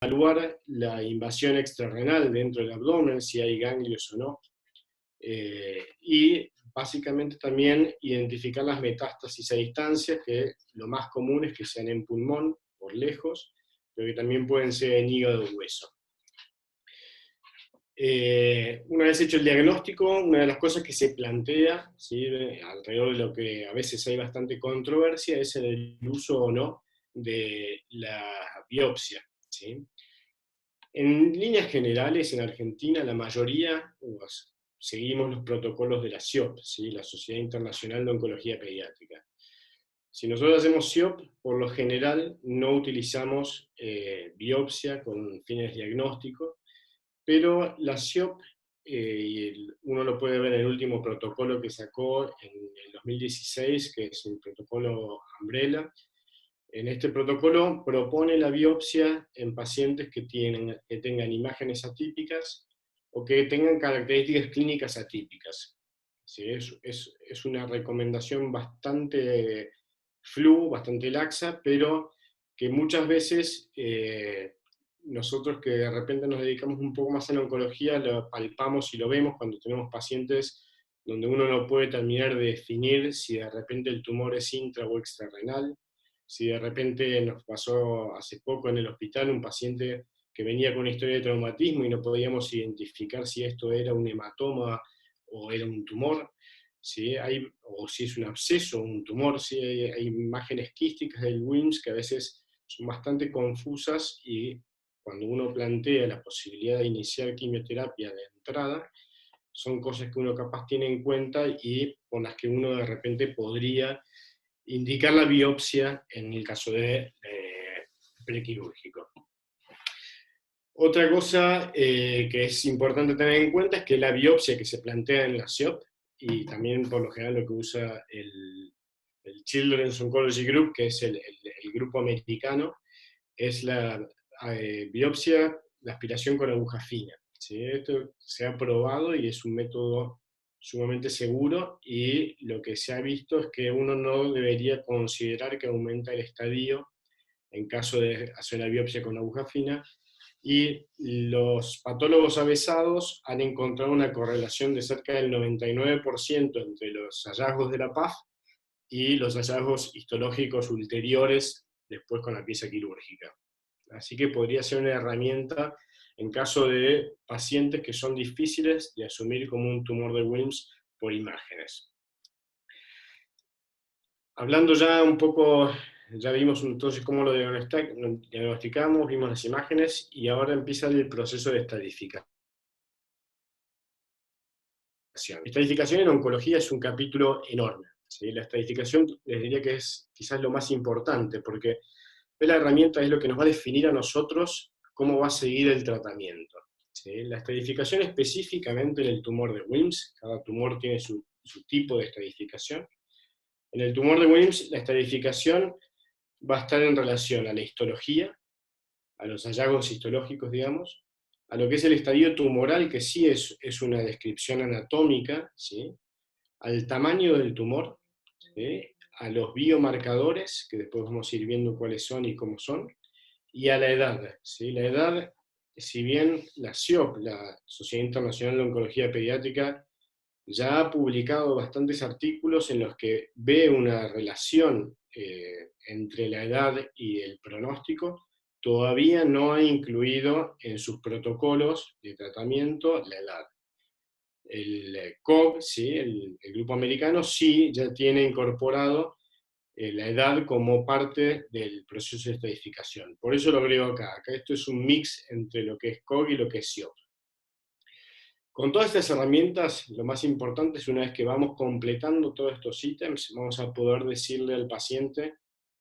evaluar la invasión extrarrenal dentro del abdomen, si hay ganglios o no, y básicamente también identificar las metástasis a distancia, que lo más común es que sean en pulmón, por lejos, pero que también pueden ser en hígado o hueso. Una vez hecho el diagnóstico, una de las cosas que se plantea, ¿sí?, alrededor de lo que a veces hay bastante controversia, es el uso o no de la biopsia, ¿sí? En líneas generales, en Argentina, la mayoría seguimos los protocolos de la SIOP, ¿sí?, la Sociedad Internacional de Oncología Pediátrica. Si nosotros hacemos SIOP, por lo general no utilizamos biopsia con fines diagnósticos, pero la SIOP, uno lo puede ver en el último protocolo que sacó en el 2016, que es el protocolo Umbrella. En este protocolo propone la biopsia en pacientes que tengan imágenes atípicas o que tengan características clínicas atípicas. ¿Sí? Es una recomendación bastante bastante laxa, pero que muchas veces nosotros que de repente nos dedicamos un poco más a la oncología, lo palpamos y lo vemos cuando tenemos pacientes donde uno no puede terminar de definir si de repente el tumor es intra o extrarrenal, si de repente nos pasó hace poco en el hospital un paciente que venía con una historia de traumatismo y no podíamos identificar si esto era un hematoma o era un tumor, ¿sí? O si es un absceso o un tumor, ¿sí? Hay imágenes quísticas del WIMS que a veces son bastante confusas y cuando uno plantea la posibilidad de iniciar quimioterapia de entrada, son cosas que uno capaz tiene en cuenta y con las que uno de repente podría indicar la biopsia en el caso de prequirúrgico. Otra cosa que es importante tener en cuenta es que la biopsia que se plantea en la SIOP, y también por lo general lo que usa el Children's Oncology Group, que es el grupo americano, es la biopsia de aspiración con aguja fina. ¿Sí? Esto se ha probado y es un método sumamente seguro, y lo que se ha visto es que uno no debería considerar que aumenta el estadio en caso de hacer una biopsia con aguja fina, y los patólogos avesados han encontrado una correlación de cerca del 99% entre los hallazgos de la PAF y los hallazgos histológicos ulteriores después con la pieza quirúrgica. Así que podría ser una herramienta en caso de pacientes que son difíciles de asumir como un tumor de Wilms por imágenes. Hablando ya un poco, ya vimos entonces cómo lo diagnosticamos, vimos las imágenes, y ahora empieza el proceso de estratificación. Estratificación en oncología es un capítulo enorme, ¿sí? La estratificación les diría que es quizás lo más importante, porque la herramienta es lo que nos va a definir a nosotros cómo va a seguir el tratamiento, ¿sí? La estratificación específicamente en el tumor de Wilms, cada tumor tiene su tipo de estratificación. En el tumor de Wilms, la estratificación va a estar en relación a la histología, a los hallazgos histológicos, digamos, a lo que es el estadio tumoral, que sí es una descripción anatómica, ¿sí?, al tamaño del tumor, ¿sí?, a los biomarcadores, que después vamos a ir viendo cuáles son y cómo son, y a la edad, ¿sí? La edad, si bien la SIOP, la Sociedad Internacional de Oncología Pediátrica, ya ha publicado bastantes artículos en los que ve una relación entre la edad y el pronóstico, todavía no ha incluido en sus protocolos de tratamiento la edad. El COG, ¿sí?, el grupo americano, sí ya tiene incorporado la edad como parte del proceso de estratificación. Por eso lo agrego acá. Acá esto es un mix entre lo que es COG y lo que es SIOP. Con todas estas herramientas, lo más importante es, una vez que vamos completando todos estos ítems, vamos a poder decirle al paciente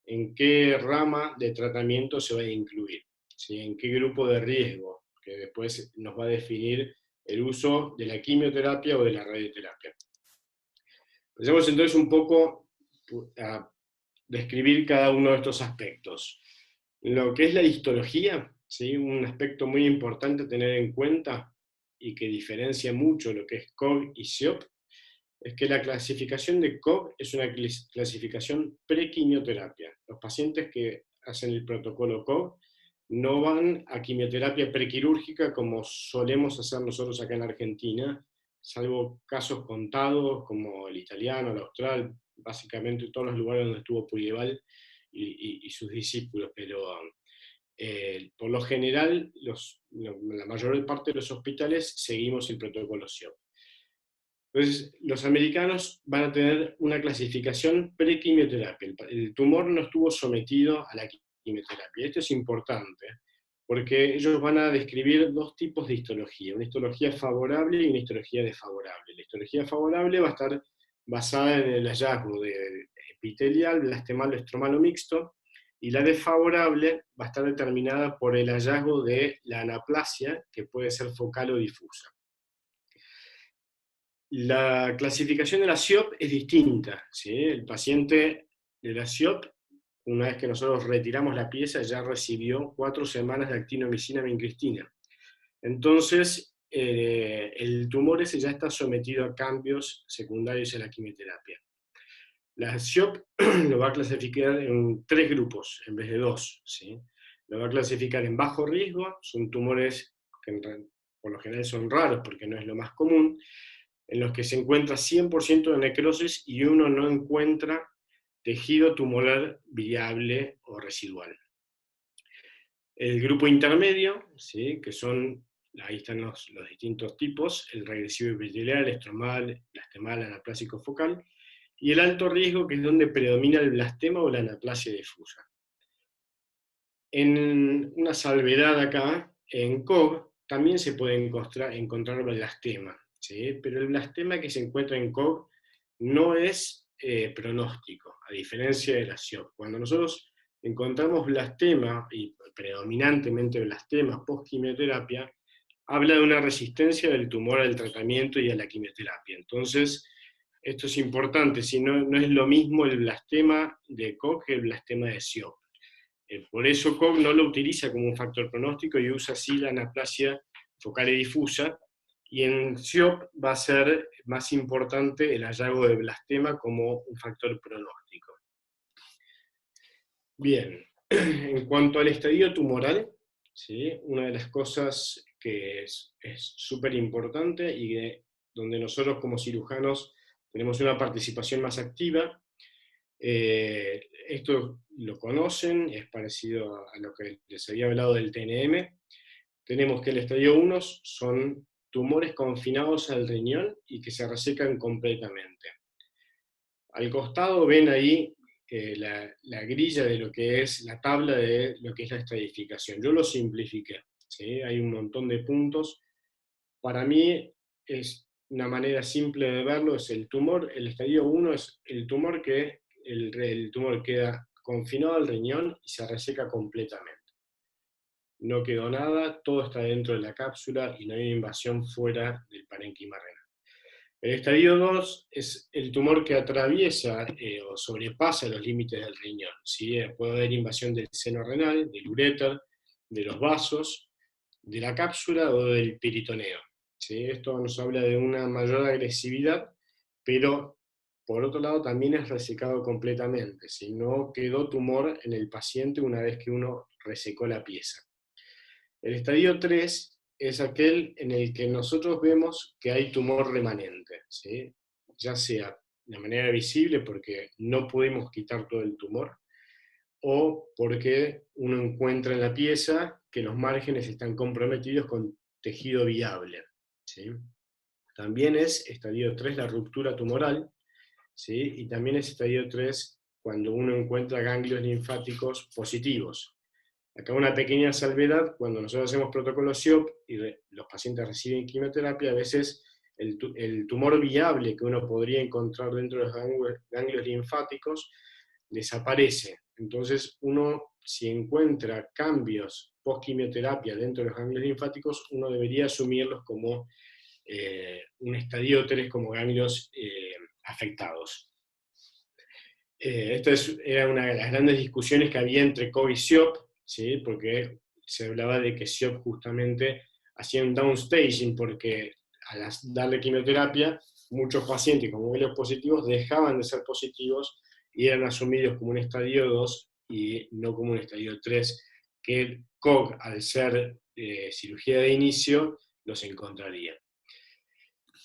en qué rama de tratamiento se va a incluir, ¿sí?, en qué grupo de riesgo, que después nos va a definir el uso de la quimioterapia o de la radioterapia. Empecemos entonces un poco a describir cada uno de estos aspectos. Lo que es la histología, ¿sí?, un aspecto muy importante a tener en cuenta y que diferencia mucho lo que es COG y SIOP, es que la clasificación de COG es una clasificación prequimioterapia. Los pacientes que hacen el protocolo COG no van a quimioterapia prequirúrgica como solemos hacer nosotros acá en Argentina, salvo casos contados como el italiano, el austral, básicamente todos los lugares donde estuvo Puyol y sus discípulos, pero por lo general la mayor parte de los hospitales seguimos el protocolo SIOP. Entonces, los americanos van a tener una clasificación prequimioterapia. El tumor no estuvo sometido a la quimioterapia. Esto es importante, porque ellos van a describir dos tipos de histología, una histología favorable y una histología desfavorable. La histología favorable va a estar basada en el hallazgo de epitelial, blastemal o estromalo mixto, y la desfavorable va a estar determinada por el hallazgo de la anaplasia, que puede ser focal o difusa. La clasificación de la SIOP es distinta, ¿sí? El paciente de la SIOP, una vez que nosotros retiramos la pieza, ya recibió 4 semanas de actinomicina vincristina. Entonces, el tumor ese ya está sometido a cambios secundarios a la quimioterapia. La SIOP lo va a clasificar en 3 grupos, en vez de 2, ¿sí? Lo va a clasificar en bajo riesgo, son tumores que por lo general son raros porque no es lo más común, en los que se encuentra 100% de necrosis y uno no encuentra tejido tumoral viable o residual. El grupo intermedio, ¿sí? Que son, ahí están los distintos tipos, el regresivo epitelial, estromal, blastemal, anaplásico focal, y el alto riesgo, que es donde predomina el blastema o la anaplasia difusa. En una salvedad acá, en COG, también se puede encontrar blastema, ¿sí? Pero el blastema que se encuentra en COG no es pronóstico, a diferencia de la SIOP. Cuando nosotros encontramos blastema, y predominantemente blastema post-quimioterapia, habla de una resistencia del tumor al tratamiento y a la quimioterapia. Entonces, esto es importante, si no es lo mismo el blastema de COG que el blastema de SIOP. Por eso COG no lo utiliza como un factor pronóstico y usa así la anaplasia focal y difusa, y en SIOP va a ser más importante el hallazgo de blastema como un factor pronóstico. Bien, en cuanto al estadio tumoral, ¿sí? Una de las cosas que es súper importante y donde nosotros como cirujanos tenemos una participación más activa. Esto lo conocen, es parecido a lo que les había hablado del TNM. Tenemos que el estadio 1 son tumores confinados al riñón y que se resecan completamente. Al costado ven ahí la grilla de lo que es la tabla de lo que es la estratificación. Yo lo simplifiqué, ¿sí? Hay un montón de puntos. Para mí es una manera simple de verlo, es el tumor, el estadio 1 es el tumor que el tumor queda confinado al riñón y se reseca completamente. No quedó nada, todo está dentro de la cápsula y no hay invasión fuera del parénquima renal. El estadio 2 es el tumor que atraviesa o sobrepasa los límites del riñón, ¿sí? Puede haber invasión del seno renal, del uréter, de los vasos, de la cápsula o del peritoneo, ¿sí? Esto nos habla de una mayor agresividad, pero por otro lado también es resecado completamente, si no quedó tumor en el paciente una vez que uno resecó la pieza. El estadio 3 es aquel en el que nosotros vemos que hay tumor remanente, ¿sí? Ya sea de manera visible porque no pudimos quitar todo el tumor, o porque uno encuentra en la pieza que los márgenes están comprometidos con tejido viable, ¿sí? También es estadio 3 la ruptura tumoral, ¿sí? Y también es estadio 3 cuando uno encuentra ganglios linfáticos positivos. Acá una pequeña salvedad, cuando nosotros hacemos protocolo SIOP y los pacientes reciben quimioterapia, a veces el tumor viable que uno podría encontrar dentro de los ganglios linfáticos desaparece. Entonces uno, si encuentra cambios post-quimioterapia dentro de los ganglios linfáticos, uno debería asumirlos como un estadio 3 como ganglios afectados. Esta era una de las grandes discusiones que había entre COG y SIOP, ¿sí? Porque se hablaba de que SIOP justamente hacía un downstaging, porque al darle quimioterapia, muchos pacientes con ganglios positivos dejaban de ser positivos y eran asumidos como un estadio 2 y no como un estadio 3, que COG, al ser cirugía de inicio, los encontraría.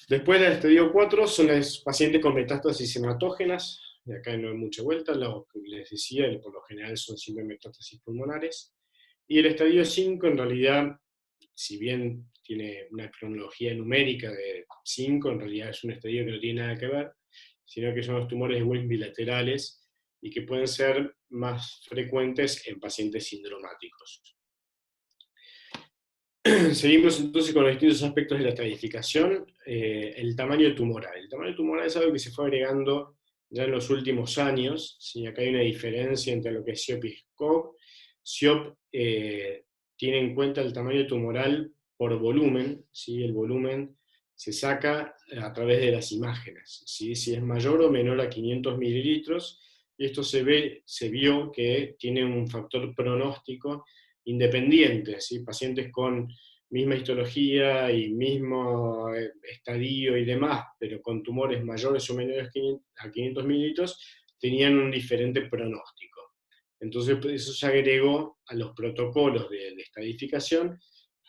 Después del estadio 4 son los pacientes con metástasis hematógenas, y acá no hay mucha vuelta, lo que les decía, por lo general son siempre metástasis pulmonares. Y el estadio 5 en realidad, si bien tiene una cronología numérica de 5, en realidad es un estadio que no tiene nada que ver, sino que son los tumores de Wilms bilaterales y que pueden ser más frecuentes en pacientes sindromáticos. Seguimos entonces con los distintos aspectos de la estratificación. El tamaño tumoral. El tamaño tumoral es algo que se fue agregando ya en los últimos años. ¿Sí? Acá hay una diferencia entre lo que es SIOP y SCOP. SIOP tiene en cuenta el tamaño tumoral por volumen. ¿Sí? El volumen se saca a través de las imágenes. ¿Sí? Si es mayor o menor a 500 mililitros, y esto se vio que tiene un factor pronóstico independientes, ¿sí? Pacientes con misma histología y mismo estadio y demás, pero con tumores mayores o menores a 500 mililitros, tenían un diferente pronóstico. Entonces eso se agregó a los protocolos de estadificación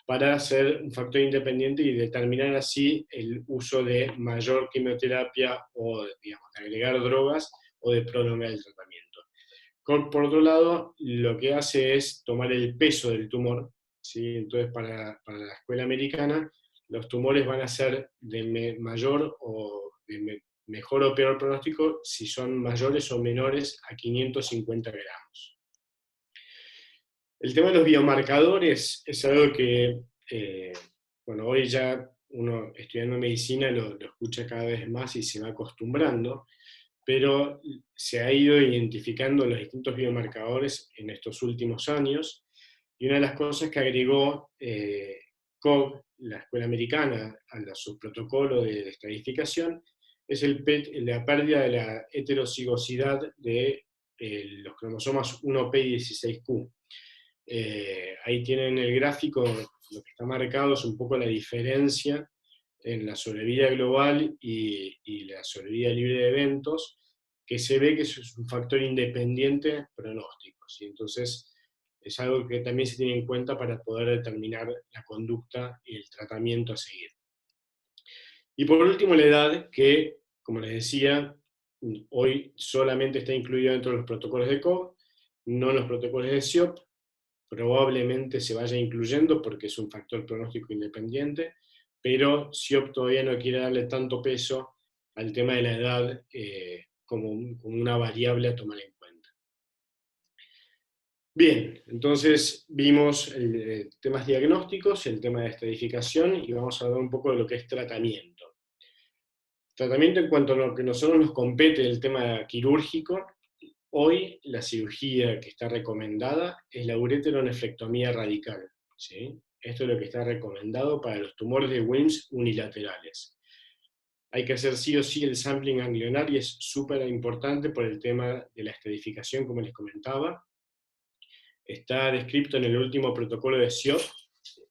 para hacer un factor independiente y determinar así el uso de mayor quimioterapia o, digamos, de agregar drogas o de prolongar el tratamiento. Por otro lado, lo que hace es tomar el peso del tumor, ¿sí? Entonces para la escuela americana, los tumores van a ser de mayor o de mejor o peor pronóstico si son mayores o menores a 550 gramos. El tema de los biomarcadores es algo que, bueno, hoy ya uno estudiando medicina lo escucha cada vez más y se va acostumbrando, pero se ha ido identificando los distintos biomarcadores en estos últimos años, y una de las cosas que agregó COG, la Escuela Americana, a su protocolo de estadificación, es la pérdida de la heterocigosidad de los cromosomas 1p y 16q. Ahí tienen el gráfico, lo que está marcado es un poco la diferencia en la sobrevida global y la sobrevida libre de eventos, que se ve que eso es un factor independiente pronóstico, ¿sí? Entonces, es algo que también se tiene en cuenta para poder determinar la conducta y el tratamiento a seguir. Y por último, la edad, que, como les decía, hoy solamente está incluida dentro de los protocolos de COG, no en los protocolos de SIOP, probablemente se vaya incluyendo porque es un factor pronóstico independiente, pero SIOP todavía no quiere darle tanto peso al tema de la edad como una variable a tomar en cuenta. Bien, entonces vimos temas diagnósticos, el tema de estadificación, y vamos a hablar un poco de lo que es tratamiento. Tratamiento en cuanto a lo que a nosotros nos compete, el tema quirúrgico. Hoy la cirugía que está recomendada es la ureteronefrectomía radical, ¿sí? Esto es lo que está recomendado para los tumores de Wilms unilaterales. Hay que hacer sí o sí el sampling ganglionar y es súper importante por el tema de la estadificación, como les comentaba. Está descrito en el último protocolo de SIOP,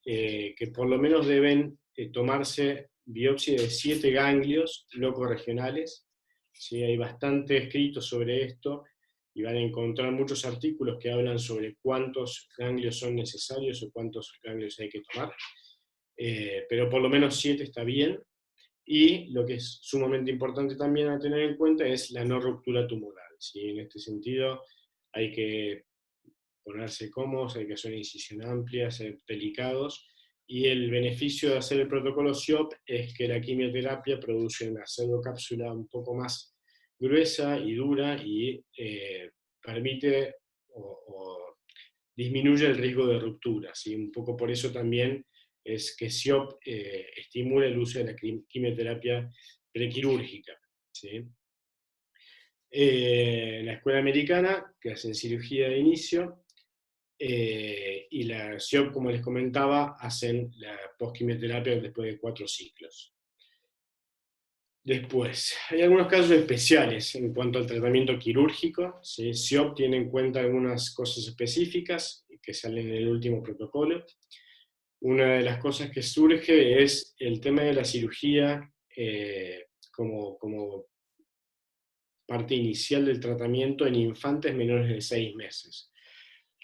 que por lo menos deben tomarse biopsia de 7 ganglios locorregionales. ¿Sí? Hay bastante escrito sobre esto, y van a encontrar muchos artículos que hablan sobre cuántos ganglios son necesarios o cuántos ganglios hay que tomar, pero por lo menos 7 está bien. Y lo que es sumamente importante también a tener en cuenta es la no ruptura tumoral, ¿sí? En este sentido hay que ponerse cómodos, hay que hacer una incisión amplia, ser delicados, y el beneficio de hacer el protocolo SIOP es que la quimioterapia produce una pseudocápsula un poco más gruesa y dura y permite o disminuye el riesgo de ruptura, ¿sí? Un poco por eso también es que SIOP estimula el uso de la quimioterapia prequirúrgica, ¿sí? La escuela americana, que hacen cirugía de inicio, y la SIOP, como les comentaba, hacen la postquimioterapia después de 4 ciclos. Después, hay algunos casos especiales en cuanto al tratamiento quirúrgico, ¿sí? SIOP tiene en cuenta algunas cosas específicas que salen en el último protocolo. Una de las cosas que surge es el tema de la cirugía como parte inicial del tratamiento en infantes menores de 6 meses.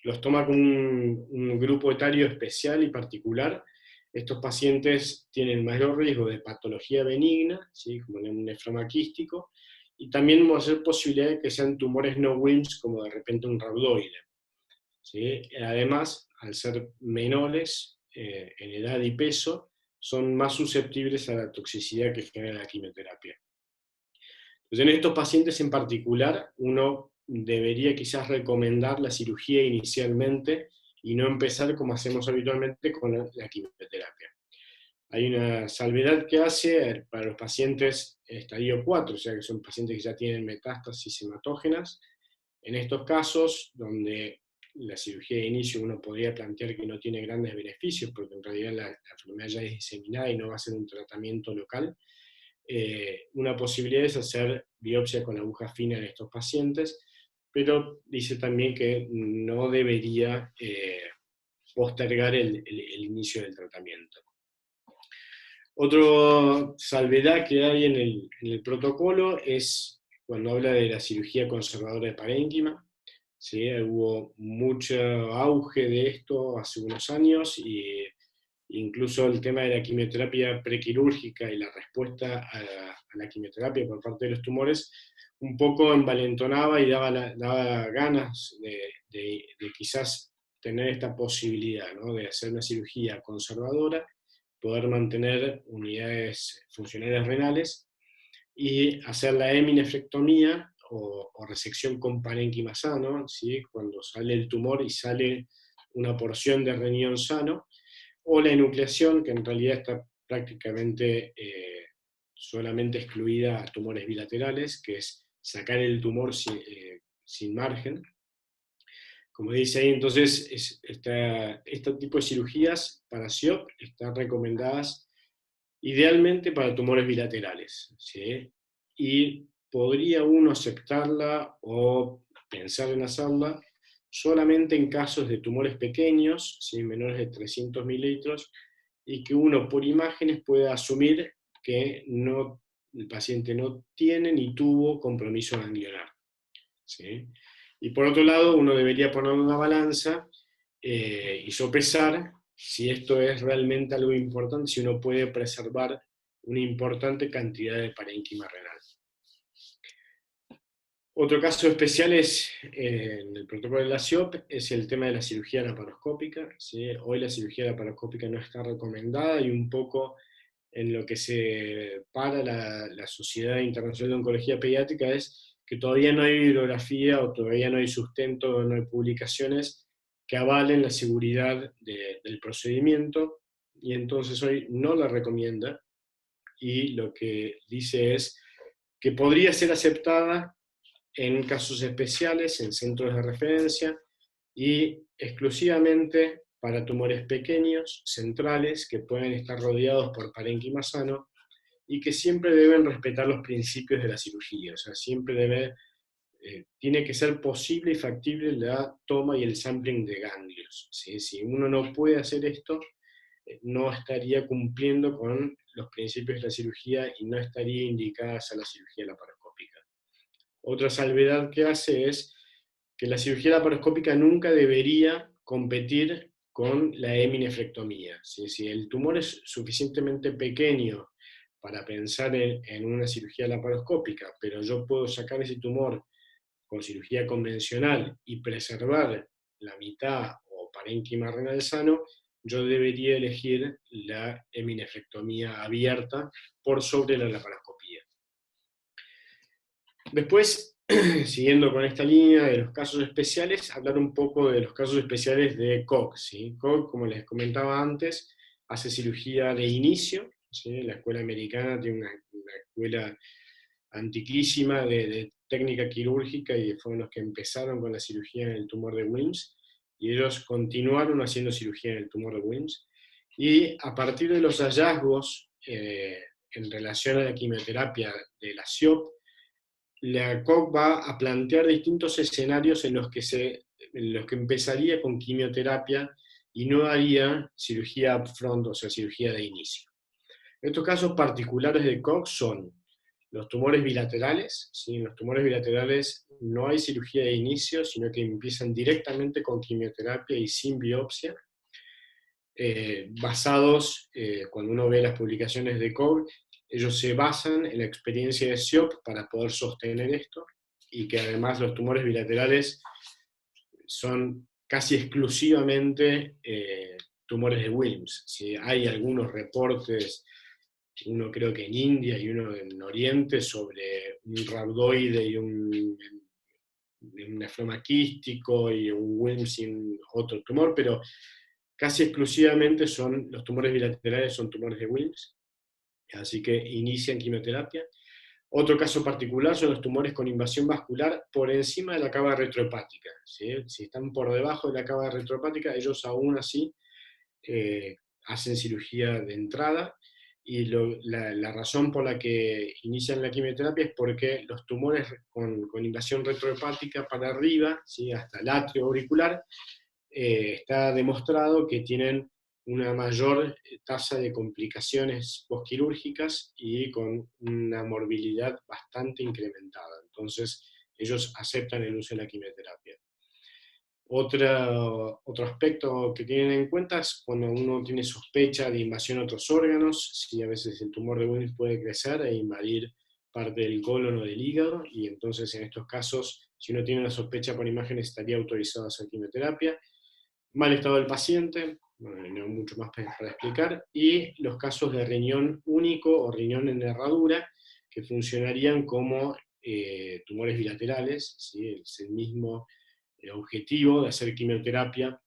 los toma con un grupo etario especial y particular. Estos pacientes tienen mayor riesgo de patología benigna, ¿sí? Como un nefroma quístico, y también va a ser posibilidad de que sean tumores no Wilms, como de repente un rhabdoide, ¿sí? Además, al ser menores en edad y peso, son más susceptibles a la toxicidad que genera la quimioterapia. Entonces, en estos pacientes en particular, uno debería quizás recomendar la cirugía inicialmente y no empezar como hacemos habitualmente con la quimioterapia. Hay una salvedad que hace para los pacientes estadio 4, o sea que son pacientes que ya tienen metástasis hematógenas. En estos casos, donde la cirugía de inicio uno podría plantear que no tiene grandes beneficios, porque en realidad la enfermedad ya es diseminada y no va a ser un tratamiento local, una posibilidad es hacer biopsia con aguja fina en estos pacientes, pero dice también que no debería postergar el inicio del tratamiento. Otra salvedad que hay en el protocolo es cuando habla de la cirugía conservadora de parénquima. ¿Sí? Hubo mucho auge de esto hace unos años, y incluso el tema de la quimioterapia prequirúrgica y la respuesta a la quimioterapia por parte de los tumores un poco envalentonaba y daba ganas de quizás tener esta posibilidad, ¿no? De hacer una cirugía conservadora, poder mantener unidades funcionales renales y hacer la heminefrectomía o resección con parénquima sano, ¿sí? Cuando sale el tumor y sale una porción de riñón sano, o la enucleación, que en realidad está prácticamente solamente excluida a tumores bilaterales, que es sacar el tumor sin margen. Como dice ahí, entonces, este tipo de cirugías para SIOP están recomendadas idealmente para tumores bilaterales, ¿sí? Y podría uno aceptarla o pensar en hacerla solamente en casos de tumores pequeños, ¿sí? Menores de 300 mililitros, y que uno por imágenes pueda asumir que el paciente no tiene ni tuvo compromiso ganglionar, ¿sí? Y por otro lado, uno debería poner una balanza y sopesar si esto es realmente algo importante, si uno puede preservar una importante cantidad de parénquima renal. Otro caso especial en el protocolo de la SIOP es el tema de la cirugía laparoscópica, ¿sí? Hoy la cirugía laparoscópica no está recomendada, y un poco en lo que se para la Sociedad Internacional de Oncología Pediátrica es que todavía no hay bibliografía o todavía no hay sustento, no hay publicaciones que avalen la seguridad del procedimiento, y entonces hoy no la recomienda, y lo que dice es que podría ser aceptada en casos especiales, en centros de referencia, y exclusivamente para tumores pequeños, centrales, que pueden estar rodeados por parénquima sano, y que siempre deben respetar los principios de la cirugía, o sea, siempre tiene que ser posible y factible la toma y el sampling de ganglios, ¿sí? Si uno no puede hacer esto, no estaría cumpliendo con los principios de la cirugía y no estaría indicada a la cirugía laparoscópica. Otra salvedad que hace es que la cirugía laparoscópica nunca debería competir con la heminefrectomía. Si el tumor es suficientemente pequeño para pensar en una cirugía laparoscópica, pero yo puedo sacar ese tumor con cirugía convencional y preservar la mitad o parénquima renal sano, yo debería elegir la heminefrectomía abierta por sobre la laparoscopía. Después, siguiendo con esta línea de los casos especiales, hablar un poco de los casos especiales de Koch, ¿sí? Koch, como les comentaba antes, hace cirugía de inicio, ¿sí? La escuela americana tiene una escuela antiquísima de técnica quirúrgica, y fueron los que empezaron con la cirugía en el tumor de Wilms, y ellos continuaron haciendo cirugía en el tumor de Wilms, y a partir de los hallazgos en relación a la quimioterapia de la SIOP, la COC va a plantear distintos escenarios en los que empezaría con quimioterapia y no haría cirugía upfront, o sea, cirugía de inicio. Estos casos particulares de COC son Los tumores bilaterales, ¿sí? En los tumores bilaterales no hay cirugía de inicio, sino que empiezan directamente con quimioterapia y sin biopsia, basados, cuando uno ve las publicaciones de COG, ellos se basan en la experiencia de SIOP para poder sostener esto, y que además los tumores bilaterales son casi exclusivamente tumores de Wilms. ¿Sí? Hay algunos reportes, uno creo que en India y uno en Oriente, sobre un rhabdoide y un nefroma quístico y un Wilms sin otro tumor, pero casi exclusivamente son los tumores bilaterales, son tumores de Wilms, así que inician quimioterapia. Otro caso particular son los tumores con invasión vascular por encima de la cava retrohepática, ¿sí? Si están por debajo de la cava retrohepática, ellos aún así hacen cirugía de entrada, y la razón por la que inician la quimioterapia es porque los tumores con invasión retrohepática para arriba, ¿sí? Hasta el atrio auricular, está demostrado que tienen una mayor tasa de complicaciones postquirúrgicas y con una morbilidad bastante incrementada. Entonces, ellos aceptan el uso de la quimioterapia. Otro aspecto que tienen en cuenta es cuando uno tiene sospecha de invasión a otros órganos, si a veces el tumor de Wilms puede crecer e invadir parte del colon o del hígado, y entonces en estos casos, si uno tiene una sospecha por imagen, estaría autorizado a hacer quimioterapia. Mal estado del paciente, bueno, no mucho más para explicar, y los casos de riñón único o riñón en herradura, que funcionarían como tumores bilaterales, ¿sí? Es el mismo objetivo de hacer quimioterapia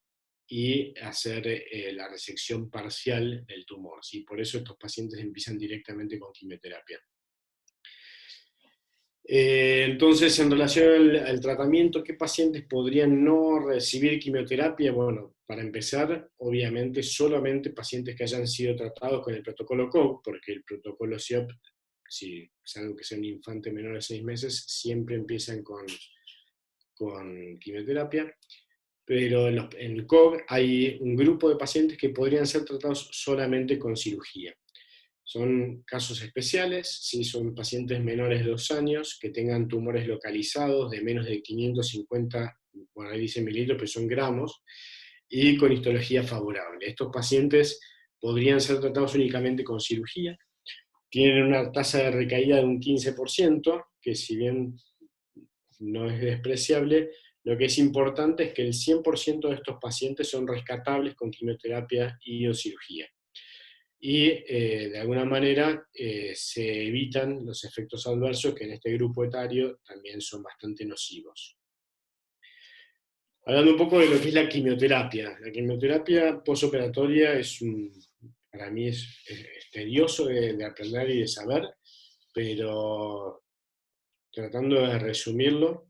y hacer la resección parcial del tumor, ¿sí? Por eso estos pacientes empiezan directamente con quimioterapia. Entonces, en relación al tratamiento, ¿qué pacientes podrían no recibir quimioterapia? Bueno, para empezar, obviamente, solamente pacientes que hayan sido tratados con el protocolo COG, porque el protocolo SIOP, si es algo que sea un infante menor de 6 meses, siempre empiezan con quimioterapia. Pero en COG hay un grupo de pacientes que podrían ser tratados solamente con cirugía. Son casos especiales, ¿sí? Son pacientes menores de 2 años que tengan tumores localizados de menos de 550, bueno, ahí dice mililitros, pero son gramos, y con histología favorable. Estos pacientes podrían ser tratados únicamente con cirugía. Tienen una tasa de recaída de un 15%, que si bien no es despreciable, lo que es importante es que el 100% de estos pacientes son rescatables con quimioterapia y o cirugía. Y de alguna manera se evitan los efectos adversos que en este grupo etario también son bastante nocivos. Hablando un poco de lo que es la quimioterapia posoperatoria para mí es tedioso de aprender y de saber, pero tratando de resumirlo,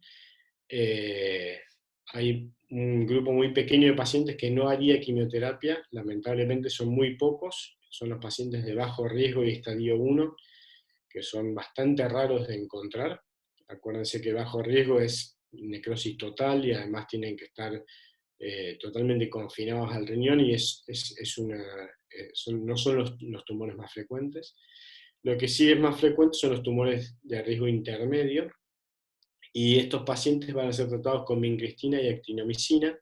hay un grupo muy pequeño de pacientes que no haría quimioterapia, lamentablemente son muy pocos, son los pacientes de bajo riesgo y estadio 1, que son bastante raros de encontrar. Acuérdense que bajo riesgo es necrosis total y además tienen que estar totalmente confinados al riñón, y no son los tumores más frecuentes. Lo que sí es más frecuente son los tumores de riesgo intermedio, y estos pacientes van a ser tratados con vincristina y actinomicina.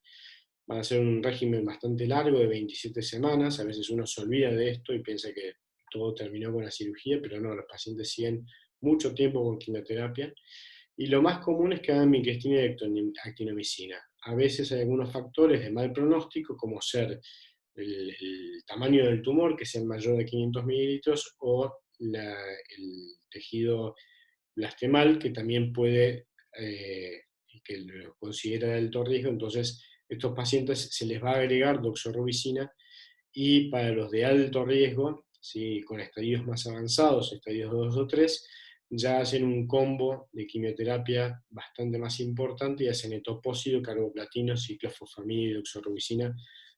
Van a ser un régimen bastante largo de 27 semanas. A veces uno se olvida de esto y piensa que todo terminó con la cirugía, pero no, los pacientes siguen mucho tiempo con quimioterapia. Y lo más común es que hagan vincristina y actinomicina. A veces hay algunos factores de mal pronóstico, como ser el tamaño del tumor, que sea mayor de 500 mililitros, o el tejido blastemal, que también puede, que lo considera de alto riesgo. Entonces, estos pacientes se les va a agregar doxorubicina, y para los de alto riesgo, ¿sí? Con estadios más avanzados, estadios 2 o 3, ya hacen un combo de quimioterapia bastante más importante y hacen etoposído, carboplatino, ciclofosfamida y doxorubicina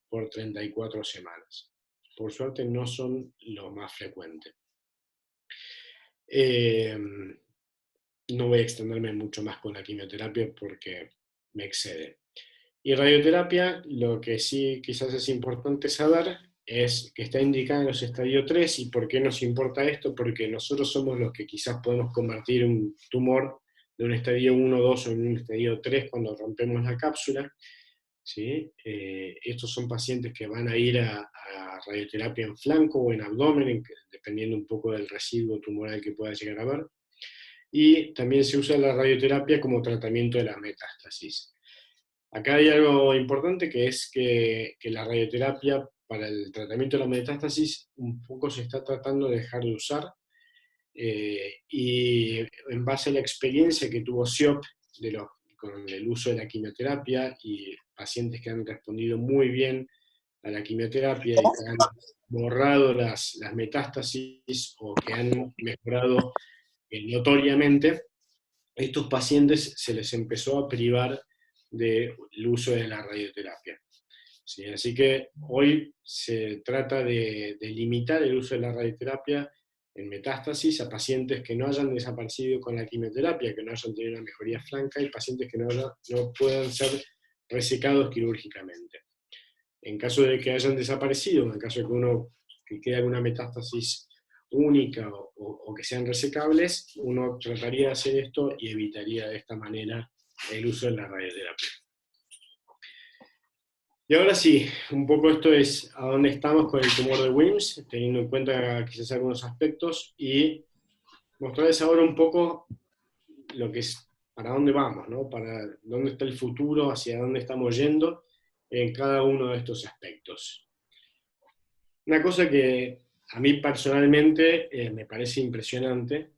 por 34 semanas. Por suerte no son lo más frecuente. No voy a extenderme mucho más con la quimioterapia porque me excede. Y radioterapia, lo que sí quizás es importante saber es que está indicada en los estadio 3. ¿Y por qué nos importa esto? Porque nosotros somos los que quizás podemos convertir un tumor de un estadio 1, 2 o en un estadio 3 cuando rompemos la cápsula, ¿sí? Estos son pacientes que van a ir a radioterapia en flanco o en abdomen, dependiendo un poco del residuo tumoral que pueda llegar a haber. Y también se usa la radioterapia como tratamiento de la metástasis. Acá hay algo importante, que es que la radioterapia para el tratamiento de la metástasis un poco se está tratando de dejar de usar, y en base a la experiencia que tuvo SIOP con el uso de la quimioterapia y pacientes que han respondido muy bien a la quimioterapia y que han borrado las metástasis o que han mejorado notoriamente, estos pacientes se les empezó a privar del uso de la radioterapia. ¿Sí? Así que hoy se trata de limitar el uso de la radioterapia en metástasis a pacientes que no hayan desaparecido con la quimioterapia, que no hayan tenido una mejoría franca, y pacientes que no puedan ser resecados quirúrgicamente. En caso de que hayan desaparecido, en caso de que quede alguna metástasis única o que sean resecables, uno trataría de hacer esto y evitaría de esta manera el uso de la radioterapia. Y ahora sí, un poco esto es a dónde estamos con el tumor de Wilms, teniendo en cuenta quizás algunos aspectos, y mostrarles ahora un poco lo que es, para dónde vamos, ¿no? Para dónde está el futuro, hacia dónde estamos yendo en cada uno de estos aspectos. Una cosa que a mí personalmente me parece impresionante,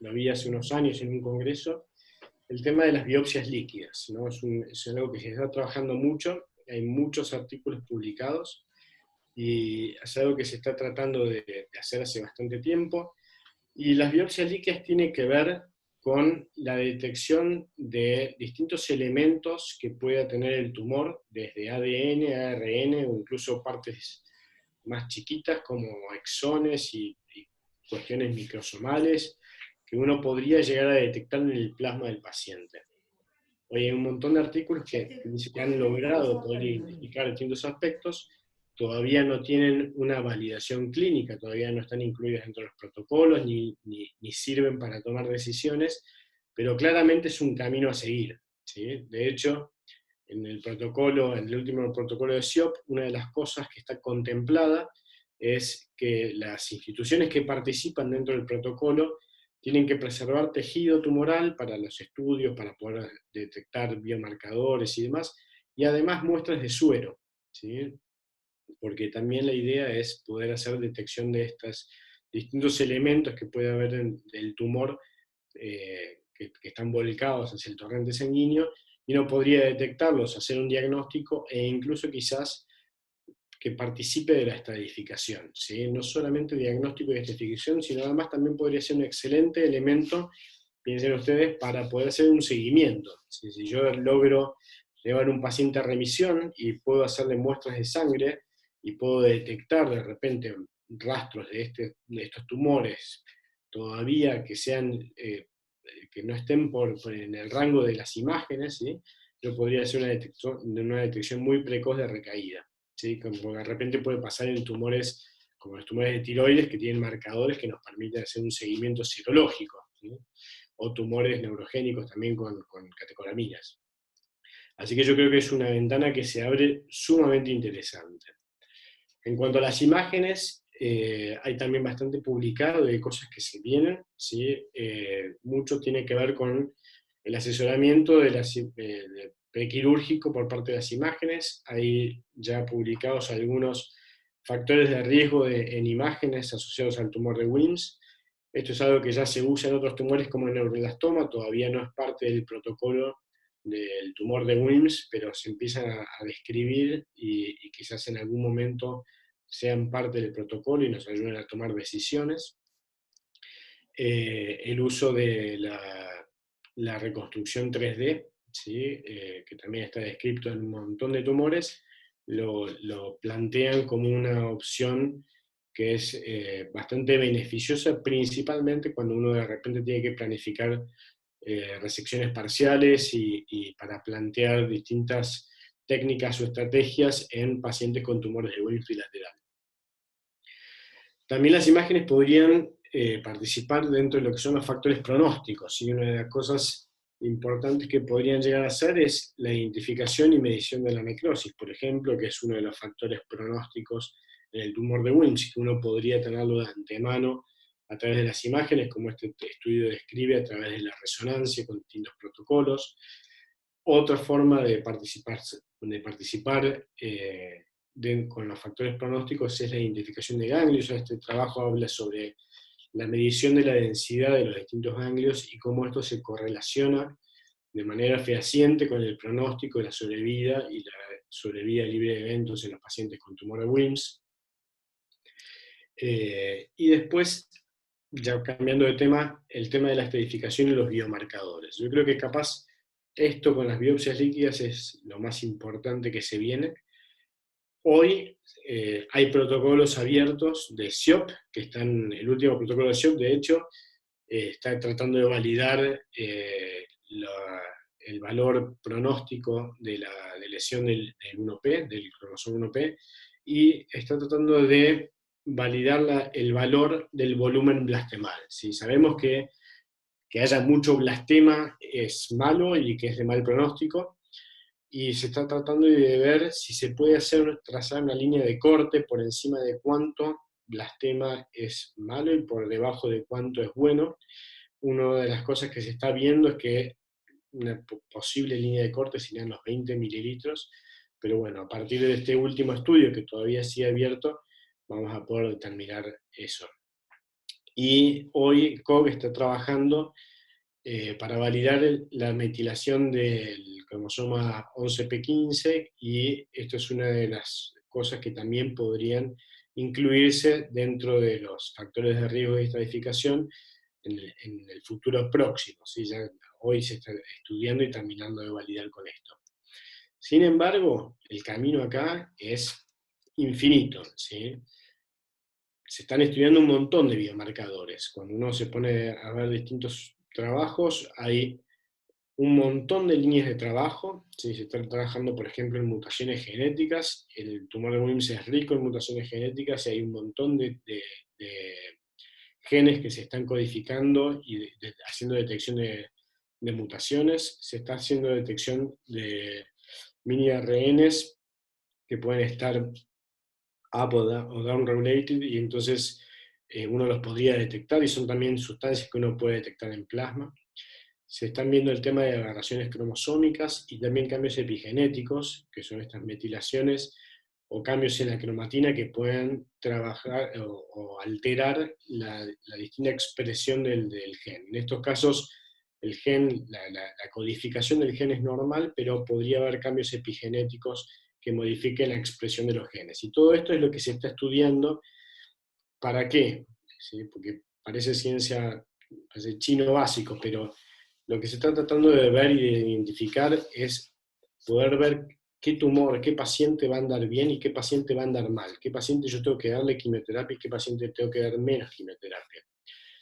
lo vi hace unos años en un congreso, el tema de las biopsias líquidas, ¿no? Es algo que se está trabajando mucho, hay muchos artículos publicados, y es algo que se está tratando de hacer hace bastante tiempo. Y las biopsias líquidas tienen que ver con la detección de distintos elementos que pueda tener el tumor, desde ADN, ARN o incluso partes más chiquitas como exones y cuestiones microsomales que uno podría llegar a detectar en el plasma del paciente. Hoy hay un montón de artículos que han logrado poder identificar distintos aspectos, todavía no tienen una validación clínica, todavía no están incluidos dentro de los protocolos, ni sirven para tomar decisiones, pero claramente es un camino a seguir, ¿sí? De hecho, en el último protocolo de SIOP, una de las cosas que está contemplada es que las instituciones que participan dentro del protocolo tienen que preservar tejido tumoral para los estudios, para poder detectar biomarcadores y demás, y además muestras de suero, ¿sí? Porque también la idea es poder hacer detección de estos distintos elementos que puede haber del tumor, que están volcados hacia el torrente sanguíneo, y uno podría detectarlos, hacer un diagnóstico e incluso quizás que participe de la estratificación, ¿sí? No solamente diagnóstico y estratificación, sino además también podría ser un excelente elemento, piensen ustedes, para poder hacer un seguimiento. ¿Sí? Si yo logro llevar un paciente a remisión y puedo hacerle muestras de sangre y puedo detectar de repente rastros de estos tumores, todavía que sean, que no estén en el rango de las imágenes, ¿sí? Yo podría hacer una detección muy precoz de recaída. ¿Sí? Como de repente puede pasar en tumores como los tumores de tiroides, que tienen marcadores que nos permiten hacer un seguimiento serológico, ¿sí? O tumores neurogénicos también con catecolaminas. Así que yo creo que es una ventana que se abre sumamente interesante. En cuanto a las imágenes, hay también bastante publicado de cosas que se vienen, ¿sí? Mucho tiene que ver con el asesoramiento de prequirúrgico por parte de las imágenes. Hay ya publicados algunos factores de riesgo en imágenes asociados al tumor de Wilms. Esto es algo que ya se usa en otros tumores como el neuroblastoma, todavía no es parte del protocolo del tumor de Wilms, pero se empiezan a describir y quizás en algún momento sean parte del protocolo y nos ayuden a tomar decisiones. El uso de la reconstrucción 3D, ¿sí? Que también está descrito en un montón de tumores, lo plantean como una opción que es bastante beneficiosa, principalmente cuando uno de repente tiene que planificar resecciones parciales y para plantear distintas técnicas o estrategias en pacientes con tumores de Wilms bilateral. También las imágenes podrían participar dentro de lo que son los factores pronósticos, y una de las cosas importantes que podrían llegar a hacer es la identificación y medición de la necrosis, por ejemplo, que es uno de los factores pronósticos en el tumor de Wilms, que uno podría tenerlo de antemano a través de las imágenes, como este estudio describe, a través de la resonancia con distintos protocolos. Otra forma de participar con los factores pronósticos es la identificación de ganglios. Este trabajo habla sobre la medición de la densidad de los distintos ganglios y cómo esto se correlaciona de manera fehaciente con el pronóstico de la sobrevida y la sobrevida libre de eventos en los pacientes con tumor de Wilms. Y después, ya cambiando de tema, el tema de la estratificación y los biomarcadores. Yo creo que capaz esto con las biopsias líquidas es lo más importante que se viene. Hoy hay protocolos abiertos de SIOP, que están, el último protocolo de SIOP, de hecho, está tratando de validar el valor pronóstico de lesión del 1P, del cromosoma 1P, y está tratando de validar el valor del volumen blastemal. ¿Sí? Sabemos que haya mucho blastema es malo y que es de mal pronóstico, y se está tratando de ver si se puede trazar una línea de corte por encima de cuánto blastema es malo y por debajo de cuánto es bueno. Una de las cosas que se está viendo es que una posible línea de corte serían los 20 mililitros, pero bueno, a partir de este último estudio, que todavía sigue abierto, vamos a poder determinar eso. Y hoy COG está trabajando para validar la metilación del cromosoma 11p15, y esto es una de las cosas que también podrían incluirse dentro de los factores de riesgo de estratificación en el futuro próximo. ¿Sí? Ya hoy se está estudiando y terminando de validar con esto. Sin embargo, el camino acá es infinito. ¿Sí? Se están estudiando un montón de biomarcadores. Cuando uno se pone a ver distintos trabajos, hay un montón de líneas de trabajo. ¿Sí? Se está trabajando, por ejemplo, en mutaciones genéticas. El tumor de Wilms es rico en mutaciones genéticas y hay un montón de genes que se están codificando y haciendo detección de mutaciones. Se está haciendo detección de mini RNs que pueden estar up o down regulated, y entonces uno los podría detectar, y son también sustancias que uno puede detectar en plasma. Se están viendo el tema de aberraciones cromosómicas y también cambios epigenéticos, que son estas metilaciones o cambios en la cromatina que pueden trabajar o alterar la distinta expresión del gen. En estos casos, el gen, la codificación del gen es normal, pero podría haber cambios epigenéticos que modifiquen la expresión de los genes. Y todo esto es lo que se está estudiando. ¿Para qué? ¿Sí? Porque parece ciencia, parece chino básico, pero lo que se está tratando de ver y de identificar es poder ver qué tumor, qué paciente va a andar bien y qué paciente va a andar mal, qué paciente yo tengo que darle quimioterapia y qué paciente tengo que dar menos quimioterapia.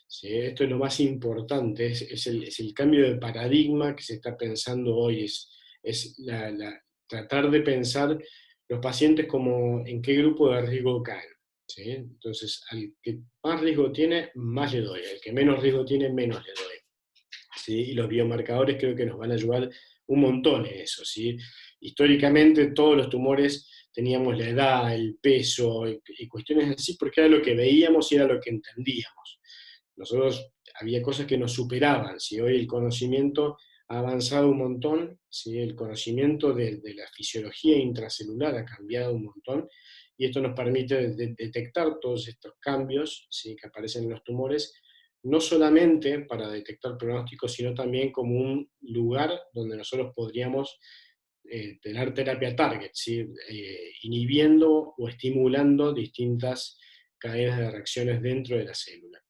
¿Sí? Esto es lo más importante, es el cambio de paradigma que se está pensando hoy, es tratar de pensar los pacientes como en qué grupo de riesgo caen. ¿Sí? Entonces, al que más riesgo tiene, más le doy, al que menos riesgo tiene, menos le doy. ¿Sí? Y los biomarcadores creo que nos van a ayudar un montón en eso. ¿Sí? Históricamente todos los tumores teníamos la edad, el peso y cuestiones así, porque era lo que veíamos y era lo que entendíamos. Nosotros había cosas que nos superaban. ¿Sí? Hoy el conocimiento ha avanzado un montón, ¿sí? El conocimiento de la fisiología intracelular ha cambiado un montón, y esto nos permite detectar todos estos cambios, ¿sí? Que aparecen en los tumores, no solamente para detectar pronósticos, sino también como un lugar donde nosotros podríamos tener terapia target, ¿sí? Inhibiendo o estimulando distintas cadenas de reacciones dentro de la célula.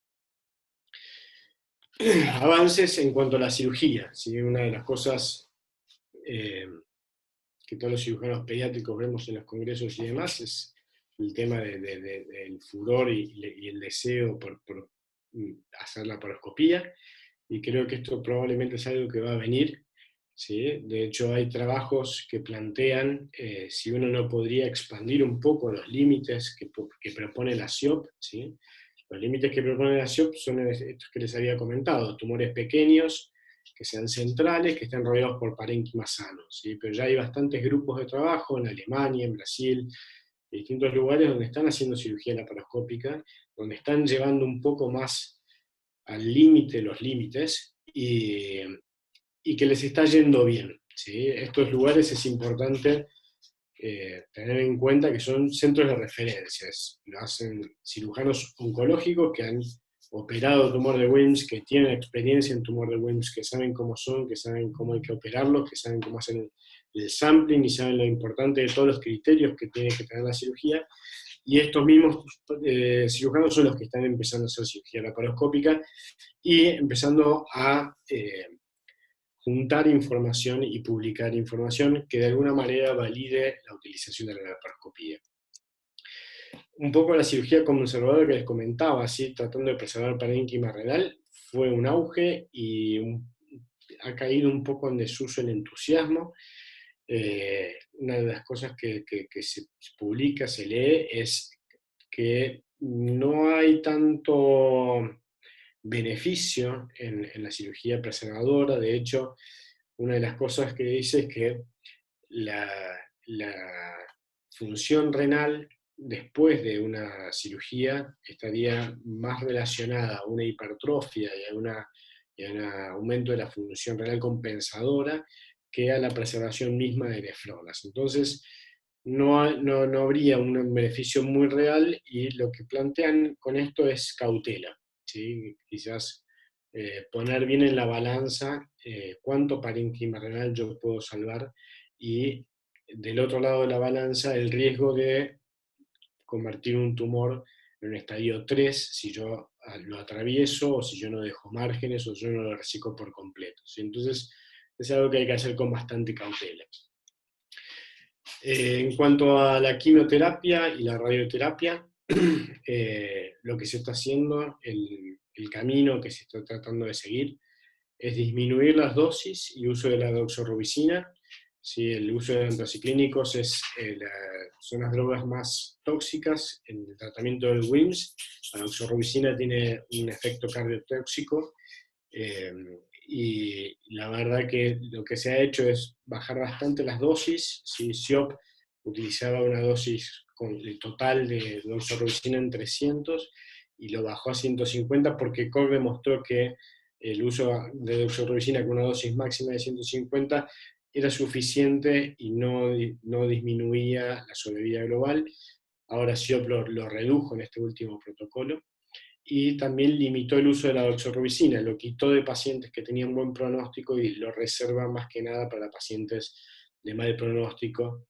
Avances en cuanto a la cirugía, ¿sí? Una de las cosas que todos los cirujanos pediátricos vemos en los congresos y demás es el tema del furor y el deseo por hacer la paroscopía, y creo que esto probablemente es algo que va a venir. ¿sí? De hecho, hay trabajos que plantean si uno no podría expandir un poco los límites que propone la SIOP, ¿sí? Los límites que propone la SIOP son estos que les había comentado, tumores pequeños, que sean centrales, que estén rodeados por parénquimas sanos, ¿sí? Pero ya hay bastantes grupos de trabajo en Alemania, en Brasil, en distintos lugares donde están haciendo cirugía laparoscópica, donde están llevando un poco más al límite los límites, y que les está yendo bien, ¿sí? Estos lugares es importante tener en cuenta que son centros de referencias. Lo hacen cirujanos oncológicos que han operado tumor de Wilms, que tienen experiencia en tumor de Wilms, que saben cómo son, que saben cómo hay que operarlos, que saben cómo hacer el sampling y saben lo importante de todos los criterios que tiene que tener la cirugía. Y estos mismos cirujanos son los que están empezando a hacer cirugía laparoscópica y empezando a juntar información y publicar información que de alguna manera valide la utilización de la laparoscopía. Un poco la cirugía conservadora que les comentaba, ¿sí? Tratando de preservar el parénquima renal, fue un auge y ha caído un poco en desuso el entusiasmo. Una de las cosas que se publica, se lee, es que no hay tanto beneficio en la cirugía preservadora. De hecho, una de las cosas que dice es que la, la función renal después de una cirugía estaría más relacionada a una hipertrofia y a un aumento de la función renal compensadora que a la preservación misma de nefronas. Entonces, no habría un beneficio muy real, y lo que plantean con esto es cautela, ¿sí? Quizás poner bien en la balanza cuánto parénquima renal yo puedo salvar, y del otro lado de la balanza el riesgo de convertir un tumor en un estadio 3 si yo lo atravieso, o si yo no dejo márgenes, o yo no lo reciclo por completo, ¿sí? Entonces es algo que hay que hacer con bastante cautela. En cuanto a la quimioterapia y la radioterapia, lo que se está haciendo, el camino que se está tratando de seguir, es disminuir las dosis y uso de la doxorubicina. Sí, el uso de antraciclínicos son las drogas más tóxicas en el tratamiento del WIMS. La doxorubicina tiene un efecto cardiotóxico, eh, y la verdad que lo que se ha hecho es bajar bastante las dosis. Si SIOP utilizaba una dosis total de doxorubicina en 300 y lo bajó a 150 porque Koch demostró que el uso de doxorubicina con una dosis máxima de 150 era suficiente y no disminuía la sobrevida global. Ahora SIOP lo redujo en este último protocolo, y también limitó el uso de la doxorubicina, lo quitó de pacientes que tenían buen pronóstico y lo reserva más que nada para pacientes de mal pronóstico,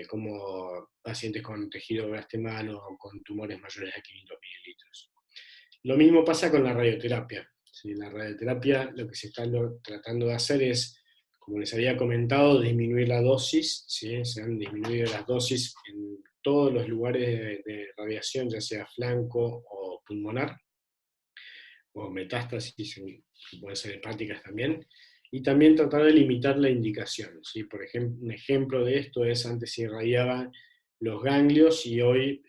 como pacientes con tejido blastemano o con tumores mayores a 500 mililitros. Lo mismo pasa con la radioterapia. ¿Sí? La radioterapia, lo que se está tratando de hacer es, como les había comentado, disminuir la dosis. ¿Sí? Se han disminuido las dosis en todos los lugares de radiación, ya sea flanco o pulmonar, o metástasis, que pueden ser hepáticas también, y también tratar de limitar la indicación. ¿Sí? Por ejemplo, un ejemplo de esto es, antes se irradiaban los ganglios, y hoy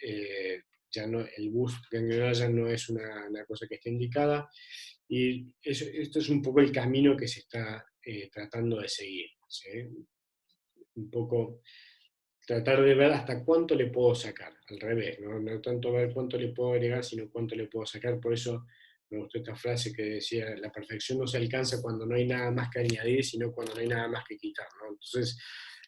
ya no, el boost ganglionar ya no es una cosa que esté indicada, y esto es un poco el camino que se está tratando de seguir. ¿Sí? Un poco tratar de ver hasta cuánto le puedo sacar, al revés, no tanto ver cuánto le puedo agregar, sino cuánto le puedo sacar. Por eso me gustó esta frase que decía: la perfección no se alcanza cuando no hay nada más que añadir, sino cuando no hay nada más que quitar, ¿no? Entonces,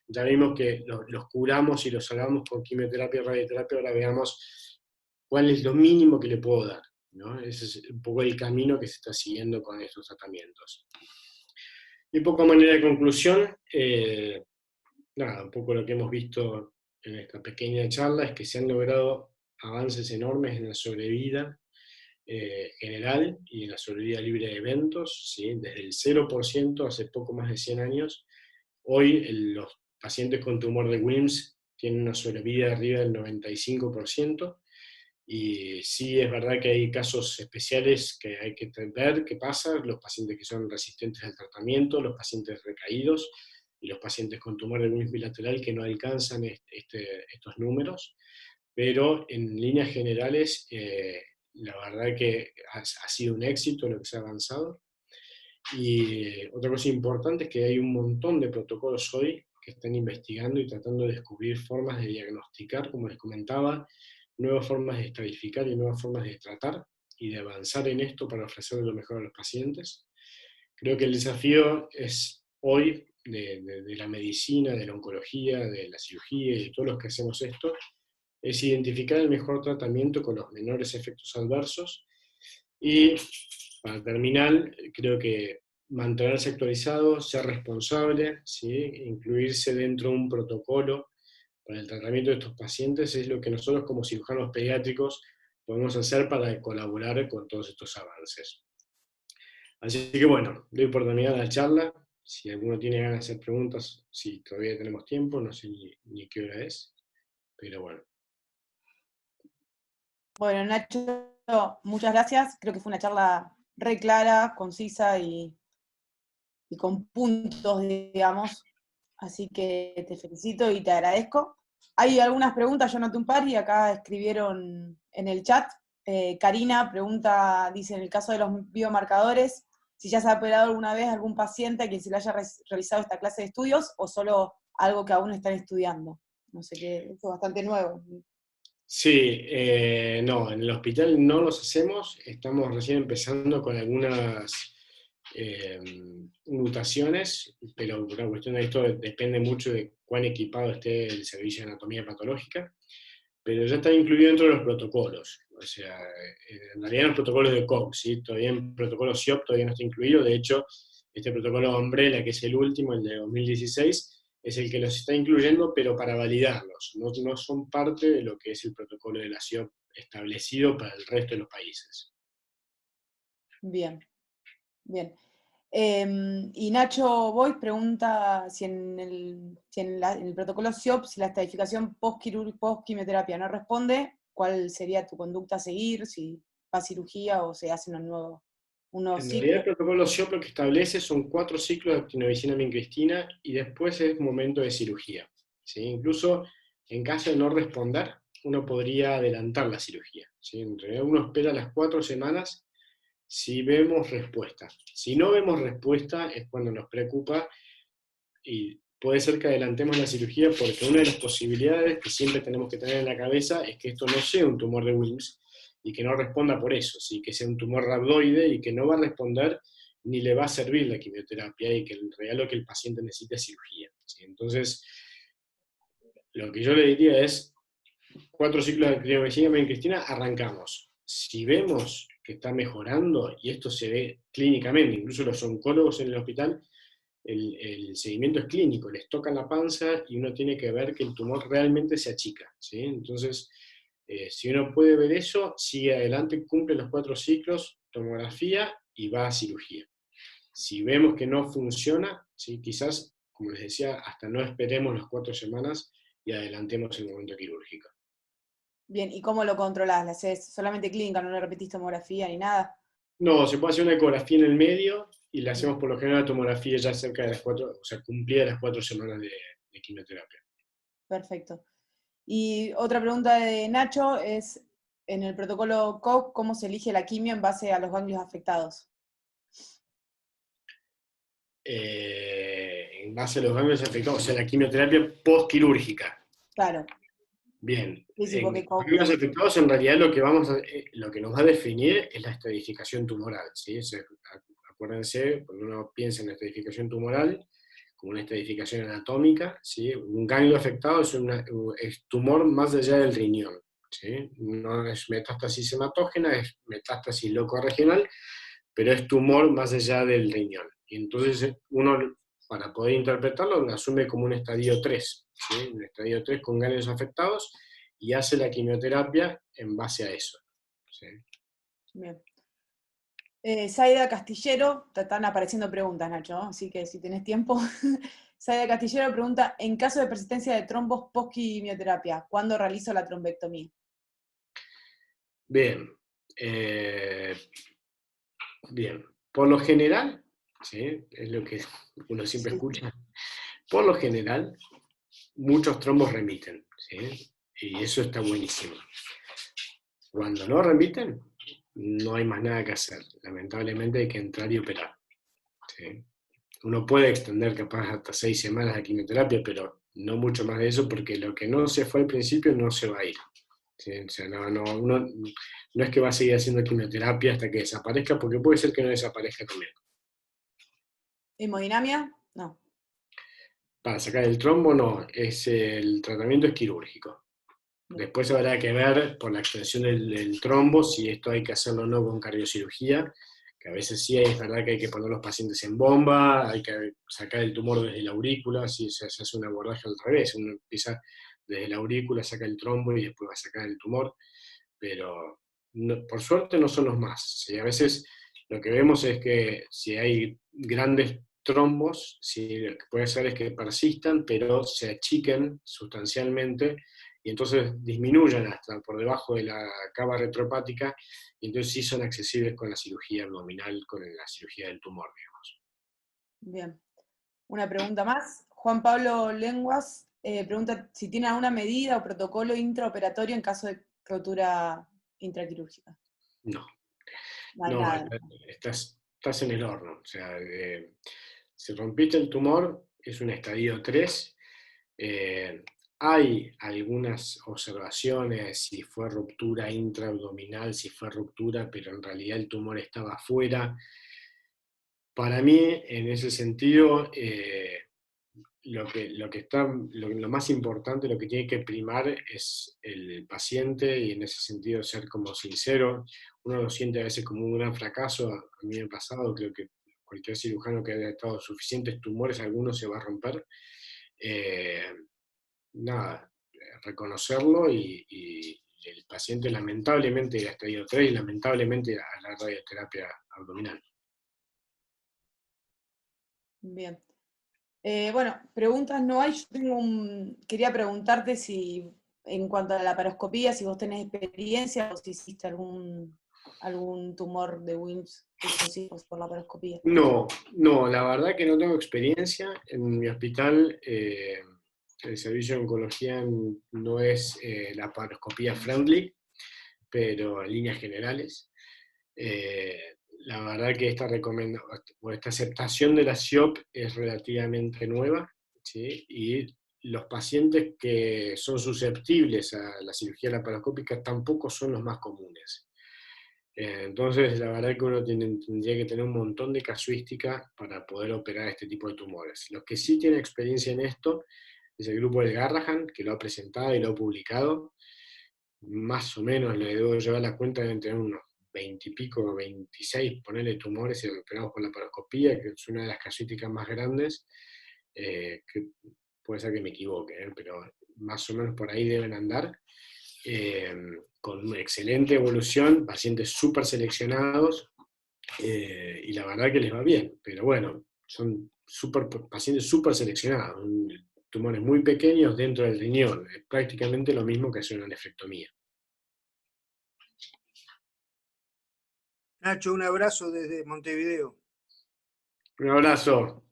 ya vimos que los curamos y los salvamos con quimioterapia y radioterapia, ahora veamos cuál es lo mínimo que le puedo dar, ¿no? Ese es un poco el camino que se está siguiendo con estos tratamientos. Y un poco a manera de conclusión, nada, un poco lo que hemos visto en esta pequeña charla es que se han logrado avances enormes en la sobrevida general y en la sobrevida libre de eventos, ¿sí? Desde el 0% hace poco más de 100 años. Hoy los pacientes con tumor de Wilms tienen una sobrevida arriba del 95%, Y sí, es verdad que hay casos especiales que hay que ver qué pasa, los pacientes que son resistentes al tratamiento, los pacientes recaídos y los pacientes con tumor de Wilms bilateral que no alcanzan estos números, pero en líneas generales, la verdad que ha sido un éxito lo que se ha avanzado. Y otra cosa importante es que hay un montón de protocolos hoy que están investigando y tratando de descubrir formas de diagnosticar, como les comentaba, nuevas formas de estratificar y nuevas formas de tratar y de avanzar en esto para ofrecer lo mejor a los pacientes. Creo que el desafío es hoy de la medicina, de la oncología, de la cirugía y de todos los que hacemos esto, es identificar el mejor tratamiento con los menores efectos adversos y, para terminar, creo que mantenerse actualizado, ser responsable, ¿sí? Incluirse dentro de un protocolo para el tratamiento de estos pacientes es lo que nosotros como cirujanos pediátricos podemos hacer para colaborar con todos estos avances. Así que bueno, doy por terminada la charla. Si alguno tiene ganas de hacer preguntas, si todavía tenemos tiempo, no sé ni qué hora es, pero bueno. Bueno, Nacho, muchas gracias. Creo que fue una charla re clara, concisa y con puntos, digamos. Así que te felicito y te agradezco. Hay algunas preguntas, yo noté un par y acá escribieron en el chat. Karina pregunta, dice, en el caso de los biomarcadores, si ya se ha operado alguna vez algún paciente a quien se le haya realizado esta clase de estudios o solo algo que aún están estudiando. No sé qué, eso es bastante nuevo. Sí, no, en el hospital no los hacemos, estamos recién empezando con algunas mutaciones, pero la cuestión de esto depende mucho de cuán equipado esté el servicio de anatomía patológica, pero ya está incluido dentro de los protocolos, o sea, en realidad en los protocolos de Cox, ¿sí? Todavía en protocolo SIOP todavía no está incluido, de hecho, este protocolo Umbrella, que es el último, el de 2016, es el que los está incluyendo, pero para validarlos, no son parte de lo que es el protocolo de la SIOP establecido para el resto de los países. Bien, bien. Y Nacho Boys pregunta si en el protocolo SIOP, si la estadificación post-quimioterapia no responde, ¿cuál sería tu conducta a seguir? Si va a cirugía o se hace un nuevo En realidad ciclo. el protocolo SIOP lo que establece son 4 ciclos de actinomicina vincristina y después es momento de cirugía, ¿sí? Incluso en caso de no responder, uno podría adelantar la cirugía, ¿sí? En realidad uno espera las 4 semanas si vemos respuesta. Si no vemos respuesta es cuando nos preocupa y puede ser que adelantemos la cirugía porque una de las posibilidades que siempre tenemos que tener en la cabeza es que esto no sea un tumor de Wilms y que no responda por eso, ¿sí? Que sea un tumor rhabdoide y que no va a responder ni le va a servir la quimioterapia y que en realidad lo que el paciente necesita es cirugía, ¿sí? Entonces, lo que yo le diría es 4 ciclos de actinomicina Cristina, arrancamos. Si vemos que está mejorando, y esto se ve clínicamente, incluso los oncólogos en el hospital, el seguimiento es clínico, les tocan la panza y uno tiene que ver que el tumor realmente se achica, ¿sí? Entonces, si uno puede ver eso, sigue adelante, cumple los 4 ciclos, tomografía y va a cirugía. Si vemos que no funciona, ¿sí? Quizás, como les decía, hasta no esperemos las 4 semanas y adelantemos el momento quirúrgico. Bien, ¿y cómo lo controlás? ¿La haces solamente clínica, no le repetís tomografía ni nada? No, se puede hacer una ecografía en el medio y le Bien, hacemos por lo general la tomografía ya cerca de las 4, o sea, cumplida las 4 semanas de quimioterapia. perfecto. Y otra pregunta de Nacho es, en el protocolo COP, ¿cómo se elige la quimio en base a los ganglios afectados? En base a los ganglios afectados, o sea, la quimioterapia postquirúrgica. Claro, Bien, sí, sí, en porque los ganglios afectados en realidad lo que nos va a definir es la estratificación tumoral, ¿sí? Acuérdense, cuando uno piensa en la estratificación tumoral, como una estratificación anatómica, ¿sí? Un ganglio afectado es tumor más allá del riñón, ¿sí? No es metástasis hematógena, es metástasis locorregional, pero es tumor más allá del riñón. Y entonces uno, para poder interpretarlo, lo asume como un estadio 3, ¿sí? Un estadio 3 con ganglios afectados, y hace la quimioterapia en base a eso, ¿sí? Bien. Zaida Castillero, te están apareciendo preguntas, Nacho, ¿no? Así que si tenés tiempo. Zaida Castillero pregunta, en caso de persistencia de trombos post-quimioterapia, ¿cuándo realizo la trombectomía? Bien. Bien. Por lo general, ¿sí? Es lo que uno siempre Sí. escucha, por lo general, muchos trombos remiten, ¿sí? Y eso está buenísimo. Cuando no remiten, no hay más nada que hacer. Lamentablemente hay que entrar y operar, ¿sí? Uno puede extender capaz hasta 6 semanas de quimioterapia, pero no mucho más de eso, porque lo que no se fue al principio no se va a ir. ¿Sí? O sea, uno no es que va a seguir haciendo quimioterapia hasta que desaparezca, porque puede ser que no desaparezca también. ¿Hemodinamia? No. Para sacar el trombo, no, el tratamiento es quirúrgico. Bien. Después habrá que ver por la extensión del trombo si esto hay que hacerlo o no con cardiocirugía, que a veces sí es verdad que hay que poner los pacientes en bomba, hay que sacar el tumor desde la aurícula, si se hace un abordaje al revés, uno empieza desde la aurícula, saca el trombo y después va a sacar el tumor, pero por suerte no son los más. ¿Sí? A veces lo que vemos es que si hay grandes trombos, sí, lo que puede ser es que persistan, pero se achiquen sustancialmente y entonces disminuyan hasta por debajo de la cava retropática y entonces sí son accesibles con la cirugía abdominal, con la cirugía del tumor, digamos. Bien. Una pregunta más. Juan Pablo Lenguas pregunta si tiene alguna medida o protocolo intraoperatorio en caso de rotura intraquirúrgica. No, No hay no, nada. estás en el horno. O sea, si rompiste el tumor, es un estadio 3. Eh, Hay algunas observaciones, si fue ruptura intraabdominal, si fue ruptura, pero en realidad el tumor estaba afuera. Para mí, en ese sentido, lo más importante, lo que tiene que primar es el paciente y en ese sentido ser como sincero. Uno lo siente a veces como un gran fracaso. A mí me ha pasado, creo que cualquier cirujano que haya estado suficientes tumores, alguno se va a romper. Eh, Nada, reconocerlo y el paciente lamentablemente a estadio 3 y lamentablemente a la radioterapia abdominal. Bien. Bueno, preguntas no hay. Yo quería preguntarte si, en cuanto a la laparoscopía, si vos tenés experiencia o si hiciste algún tumor de Wilms hechos hijos por laparoscopía. No, no, la verdad que no tengo experiencia. En mi hospital el servicio de oncología no es laparoscopía friendly, pero en líneas generales. La verdad que esta aceptación de la SIOP es relativamente nueva, ¿sí? Y los pacientes que son susceptibles a la cirugía laparoscópica tampoco son los más comunes. Entonces, la verdad que uno tendría que tener un montón de casuística para poder operar este tipo de tumores. Los que sí tienen experiencia en esto es el grupo del Garrahan, que lo ha presentado y lo ha publicado. Más o menos le debo llevar la cuenta, deben tener unos 20 y pico, 26, ponerle tumores y lo operamos con la laparoscopía, que es una de las casuísticas más grandes, que puede ser que me equivoque, pero más o menos por ahí deben andar. eh, con una excelente evolución, pacientes súper seleccionados, y la verdad que les va bien, pero bueno, son pacientes súper seleccionados, tumores muy pequeños dentro del riñón, es prácticamente lo mismo que hacer una nefrectomía. Nacho, un abrazo desde Montevideo. Un abrazo.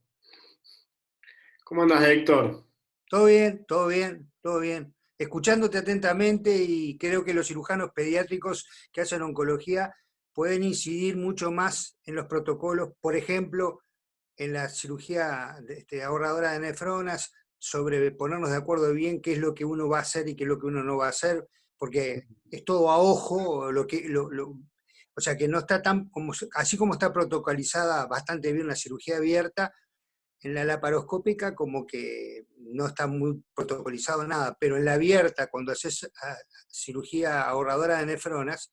¿Cómo andas, Héctor? Todo bien, todo bien, todo bien. Escuchándote atentamente y creo que los cirujanos pediátricos que hacen oncología pueden incidir mucho más en los protocolos, por ejemplo, en la cirugía ahorradora de nefronas, sobre ponernos de acuerdo bien qué es lo que uno va a hacer y qué es lo que uno no va a hacer, porque es todo a ojo, o sea que no está tan, así como está protocolizada bastante bien la cirugía abierta, en la laparoscópica como que no está muy protocolizado nada, pero en la abierta, cuando haces cirugía ahorradora de nefronas,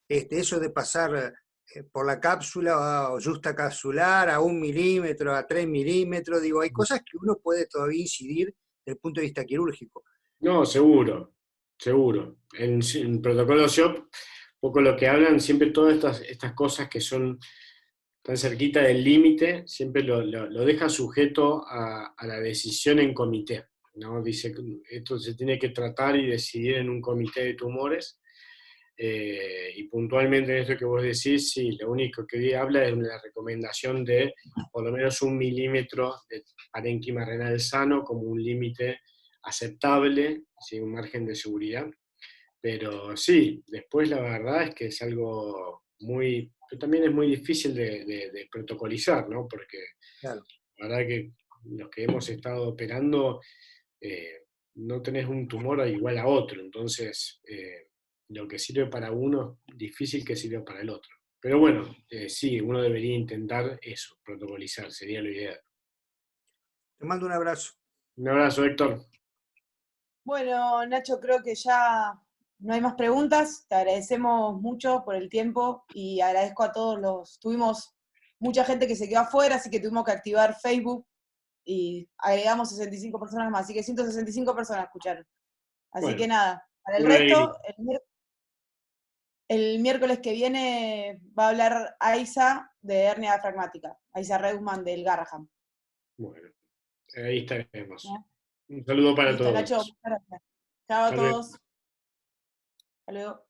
eso de pasar por la cápsula o justa capsular a 1 milímetro, a 3 milímetros, digo, hay cosas que uno puede todavía incidir desde el punto de vista quirúrgico. No, seguro, seguro. En protocolo SIOP, un poco lo que hablan, siempre todas estas cosas que son tan cerquita del límite, siempre lo deja sujeto a la decisión en comité, ¿no? Dice que esto se tiene que tratar y decidir en un comité de tumores. y puntualmente en esto que vos decís, sí, lo único que habla es una recomendación de por lo menos 1 milímetro de parénquima renal sano como un límite aceptable, ¿sí? Un margen de seguridad. Pero sí, después la verdad es que es algo muy, pero también es muy difícil de protocolizar, ¿no? Porque Claro. la verdad que los que hemos estado operando, no tenés un tumor igual a otro, entonces lo que sirve para uno es difícil que sirva para el otro. Pero bueno, sí, uno debería intentar eso, protocolizar, sería lo ideal. Te mando un abrazo. Un abrazo, Héctor. Bueno, Nacho, creo que ya no hay más preguntas. Te agradecemos mucho por el tiempo y agradezco a todos tuvimos mucha gente que se quedó afuera, así que tuvimos que activar Facebook y agregamos 65 personas más, así que 165 personas escucharon. Así Bueno, que nada, para el una alegría. resto, el miércoles que viene va a hablar Aiza de hernia diafragmática, Aiza Reusman del Garraham. Bueno, ahí estaremos. ¿No? Un saludo para Listo, Nacho, todos. muchas gracias. Chao a Hasta luego. todos. Hasta luego.